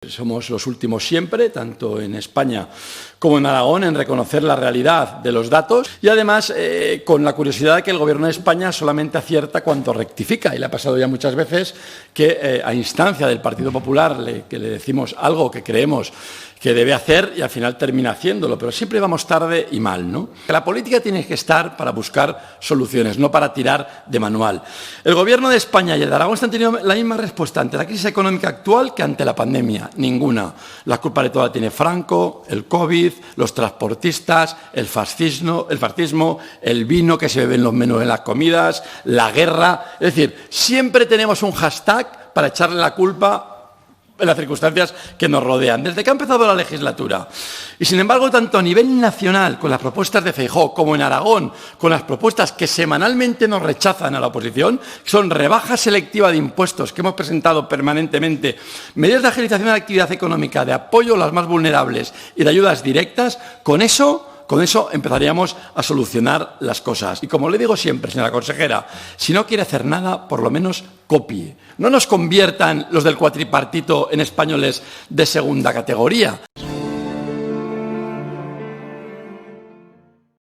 Somos los últimos siempre, tanto en España como en Aragón, en reconocer la realidad de los datos y además con la curiosidad de que el Gobierno de España solamente acierta cuando rectifica. Y le ha pasado ya muchas veces que a instancia del Partido Popular que le decimos algo que creemos que debe hacer y al final termina haciéndolo, pero siempre vamos tarde y mal, ¿no? La política tiene que estar para buscar soluciones, no para tirar de manual. El Gobierno de España y el de Aragón están teniendo la misma respuesta ante la crisis económica actual que ante la pandemia. Ninguna. La culpa de toda la tiene Franco, el COVID, los transportistas, el fascismo, el vino que se bebe en los menús en las comidas, la guerra. Es decir, siempre tenemos un hashtag para echarle la culpa en las circunstancias que nos rodean, desde que ha empezado la legislatura. Y sin embargo, tanto a nivel nacional, con las propuestas de Feijóo, como en Aragón, con las propuestas que semanalmente nos rechazan a la oposición, son rebaja selectiva de impuestos que hemos presentado permanentemente, medidas de agilización de la actividad económica, de apoyo a las más vulnerables y de ayudas directas, con eso empezaríamos a solucionar las cosas. Y como le digo siempre, señora consejera, si no quiere hacer nada, por lo menos copie. No nos conviertan los del cuatripartito en españoles de segunda categoría.